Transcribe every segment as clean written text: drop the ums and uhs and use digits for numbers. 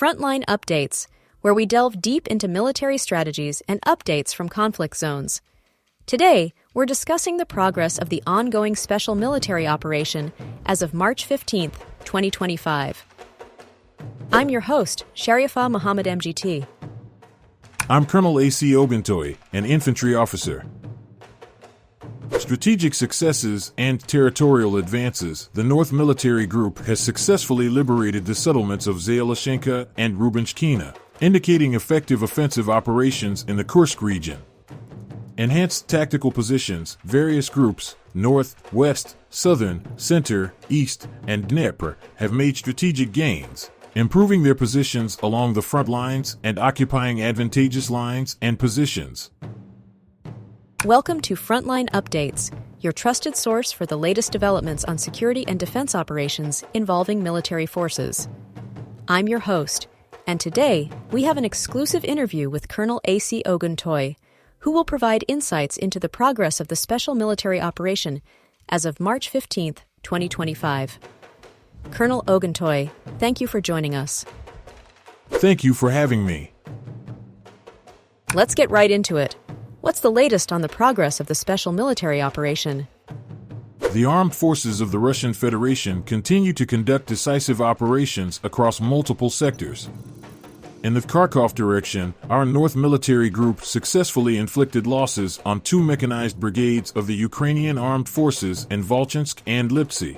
Frontline Updates, where we delve deep into military strategies and updates from conflict zones. Today, we're discussing the progress of the ongoing special military operation as of March 15, 2025. I'm your host, Sharifa Mohammed MGT. I'm Colonel A.C. Ogontoy, an infantry officer. Strategic successes and territorial advances. The North Military Group has successfully liberated the settlements of Zayelashenka and Rubenshkina, indicating effective offensive operations in the Kursk region. Enhanced tactical positions. Various groups, north, west, southern, center, east, and Dnepr, have made strategic gains, improving their positions along the front lines and occupying advantageous lines and positions. Welcome to Frontline Updates, your trusted source for the latest developments on security and defense operations involving military forces. I'm your host, and today we have an exclusive interview with Colonel A.C. Ogontoy, who will provide insights into the progress of the special military operation as of March 15, 2025. Colonel Ogontoy, thank you for joining us. Thank you for having me. Let's get right into it. What's the latest on the progress of the special military operation? The armed forces of the Russian Federation continue to conduct decisive operations across multiple sectors. In the Kharkov direction, our North Military Group successfully inflicted losses on two mechanized brigades of the Ukrainian armed forces in Volchansk and Lipsy.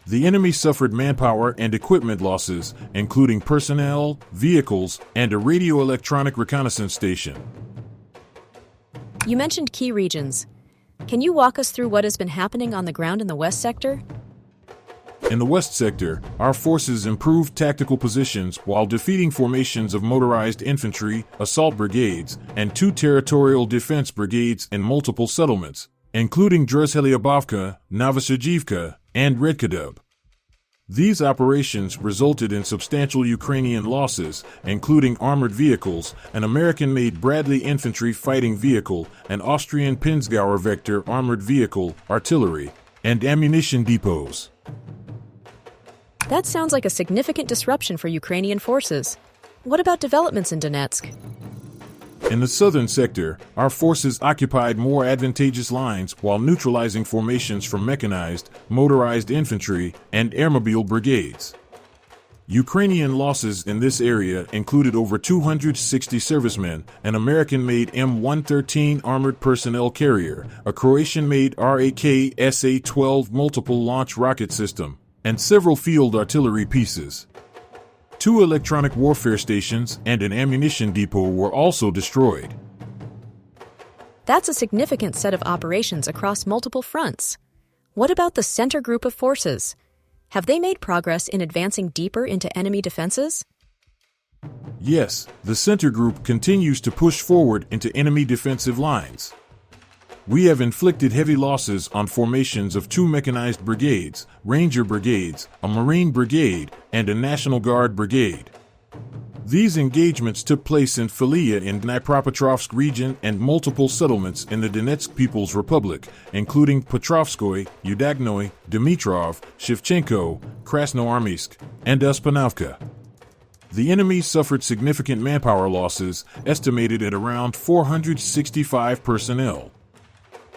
The enemy suffered manpower and equipment losses, including personnel, vehicles, and a radio-electronic reconnaissance station. You mentioned key regions. Can you walk us through what has been happening on the ground in the West sector? In the West sector, our forces improved tactical positions while defeating formations of motorized infantry, assault brigades, and two territorial defense brigades in multiple settlements, including Druzhelyabovka, Novosadzhivka, and Redkadub. These operations resulted in substantial Ukrainian losses, including armored vehicles, an American-made Bradley infantry fighting vehicle, an Austrian Pinzgauer Vector armored vehicle, artillery, and ammunition depots. That sounds like a significant disruption for Ukrainian forces. What about developments in Donetsk? In the southern sector, our forces occupied more advantageous lines while neutralizing formations from mechanized, motorized infantry, and airmobile brigades. Ukrainian losses in this area included over 260 servicemen, an American-made M113 armored personnel carrier, a Croatian-made RAK SA-12 multiple-launch rocket system, and several field artillery pieces. Two electronic warfare stations and an ammunition depot were also destroyed. That's a significant set of operations across multiple fronts. What about the center group of forces? Have they made progress in advancing deeper into enemy defenses? Yes, the center group continues to push forward into enemy defensive lines. We have inflicted heavy losses on formations of two mechanized brigades, Ranger brigades, a Marine brigade, and a National Guard brigade. These engagements took place in Filia in Dnipropetrovsk region and multiple settlements in the Donetsk People's Republic, including Petrovskoy, Udagnoy, Dimitrov, Shevchenko, Krasnoarmysk, and Uspanovka. The enemy suffered significant manpower losses, estimated at around 465 personnel.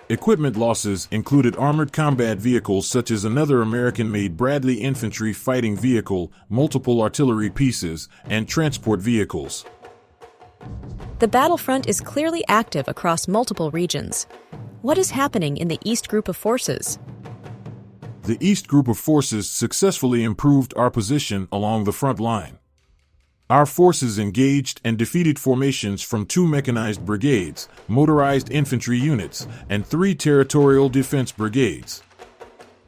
Equipment losses included armored combat vehicles such as another American-made Bradley infantry fighting vehicle, multiple artillery pieces, and transport vehicles. The battlefront is clearly active across multiple regions. What is happening in the East Group of forces? The East Group of forces successfully improved our position along the front line. Our forces engaged and defeated formations from two mechanized brigades, motorized infantry units, and three territorial defense brigades.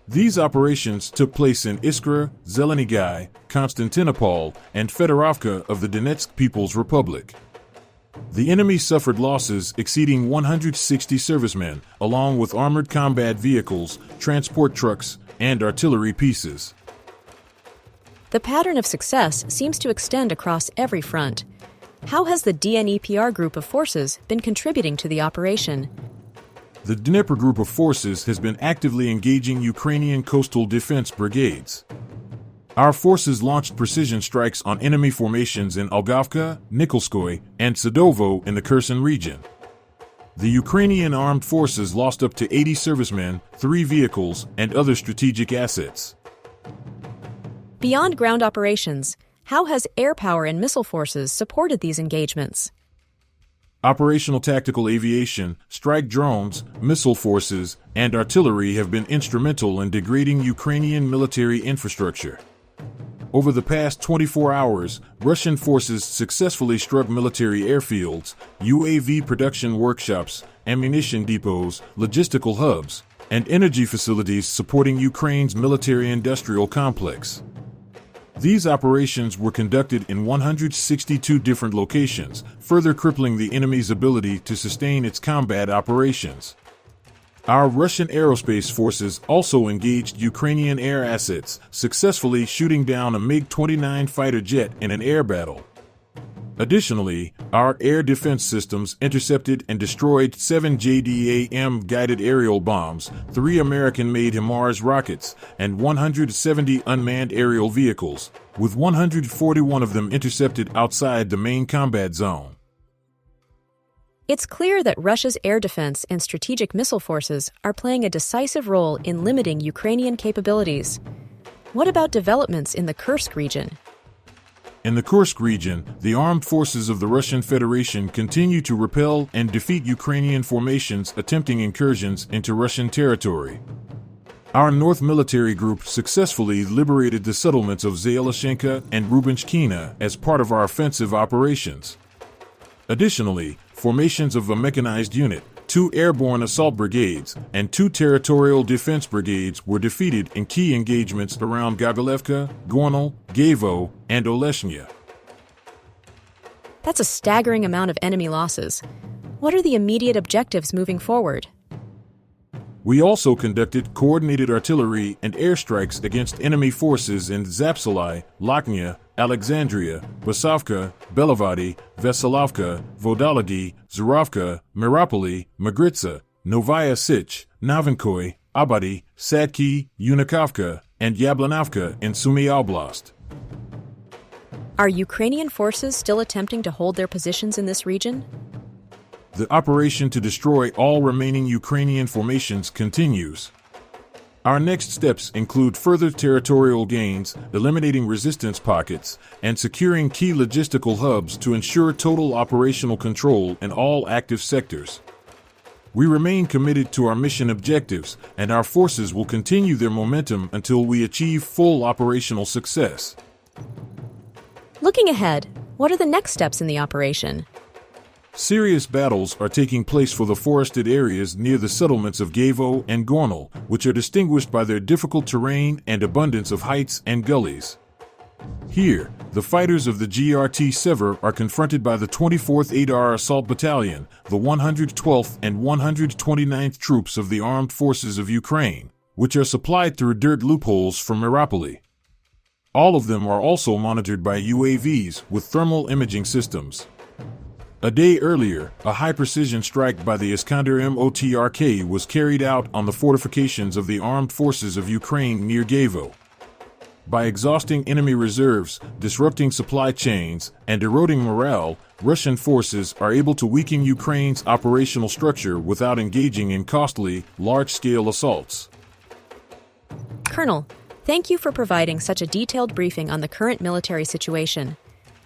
These operations took place in Iskra, Zelenigay, Konstantinopol, and Fedorovka of the Donetsk People's Republic. The enemy suffered losses exceeding 160 servicemen, along with armored combat vehicles, transport trucks, and artillery pieces. The pattern of success seems to extend across every front. How has the Dnepr Group of forces been contributing to the operation? The Dnepr Group of forces has been actively engaging Ukrainian coastal defense brigades. Our forces launched precision strikes on enemy formations in Algavka, Nikolskoye, and Sadovo in the Kherson region. The Ukrainian armed forces lost up to 80 servicemen, 3 vehicles, and other strategic assets. Beyond ground operations, how has air power and missile forces supported these engagements? Operational tactical aviation, strike drones, missile forces, and artillery have been instrumental in degrading Ukrainian military infrastructure. Over the past 24 hours, Russian forces successfully struck military airfields, UAV production workshops, ammunition depots, logistical hubs, and energy facilities supporting Ukraine's military-industrial complex. These operations were conducted in 162 different locations, further crippling the enemy's ability to sustain its combat operations. Our Russian aerospace forces also engaged Ukrainian air assets, successfully shooting down a MiG-29 fighter jet in an air battle. Additionally, our air defense systems intercepted and destroyed 7 JDAM guided aerial bombs, 3 American-made HIMARS rockets, and 170 unmanned aerial vehicles, with 141 of them intercepted outside the main combat zone. It's clear that Russia's air defense and strategic missile forces are playing a decisive role in limiting Ukrainian capabilities. What about developments in the Kursk region? In the Kursk region, the armed forces of the Russian Federation continue to repel and defeat Ukrainian formations attempting incursions into Russian territory. Our North Military Group successfully liberated the settlements of Zayelashenka and Rubenshkina as part of our offensive operations. Additionally, formations of a mechanized unit, 2 airborne assault brigades, and 2 territorial defense brigades were defeated in key engagements around Gagilevka, Gornal, Gavo, and Oleshnya. That's a staggering amount of enemy losses. What are the immediate objectives moving forward? We also conducted coordinated artillery and airstrikes against enemy forces in Zapsali, Lakhnya, Alexandria, Basavka, Belavadi, Veselovka, Vodolagi, Zuravka, Miropoli, Magritsa, Novaya Sich, Novinkoy, Abadi, Sadki, Unikovka, and Yablanovka in Sumy Oblast. Are Ukrainian forces still attempting to hold their positions in this region? The operation to destroy all remaining Ukrainian formations continues. Our next steps include further territorial gains, eliminating resistance pockets, and securing key logistical hubs to ensure total operational control in all active sectors. We remain committed to our mission objectives, and our forces will continue their momentum until we achieve full operational success. Looking ahead, what are the next steps in the operation? Serious battles are taking place for the forested areas near the settlements of Gavo and Gornal, which are distinguished by their difficult terrain and abundance of heights and gullies. Here, the fighters of the GRT Sever are confronted by the 24th Adar Assault Battalion, the 112th and 129th Troops of the Armed Forces of Ukraine, which are supplied through dirt loopholes from Miropoli. All of them are also monitored by UAVs with thermal imaging systems. A day earlier, a high-precision strike by the Iskander MOTRK was carried out on the fortifications of the armed forces of Ukraine near Gavo. By exhausting enemy reserves, disrupting supply chains, and eroding morale, Russian forces are able to weaken Ukraine's operational structure without engaging in costly, large-scale assaults. Colonel, thank you for providing such a detailed briefing on the current military situation.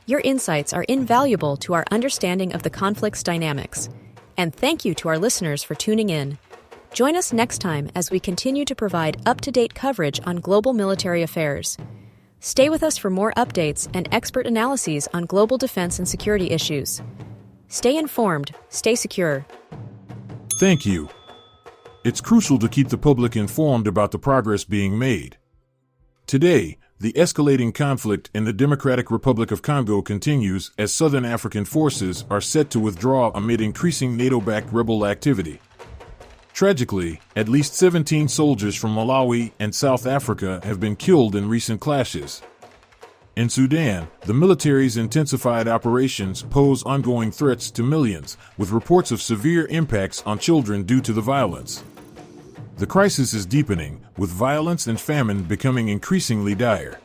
Your insights are invaluable to our understanding of the conflict's dynamics. And thank you to our listeners for tuning in. Join us next time as we continue to provide up-to-date coverage on global military affairs. Stay with us for more updates and expert analyses on global defense and security issues. Stay informed, stay secure. Thank you. It's crucial to keep the public informed about the progress being made. Today, the escalating conflict in the Democratic Republic of Congo continues as Southern African forces are set to withdraw amid increasing NATO-backed rebel activity. Tragically, at least 17 soldiers from Malawi and South Africa have been killed in recent clashes. In Sudan, the military's intensified operations pose ongoing threats to millions, with reports of severe impacts on children due to the violence. The crisis is deepening, with violence and famine becoming increasingly dire.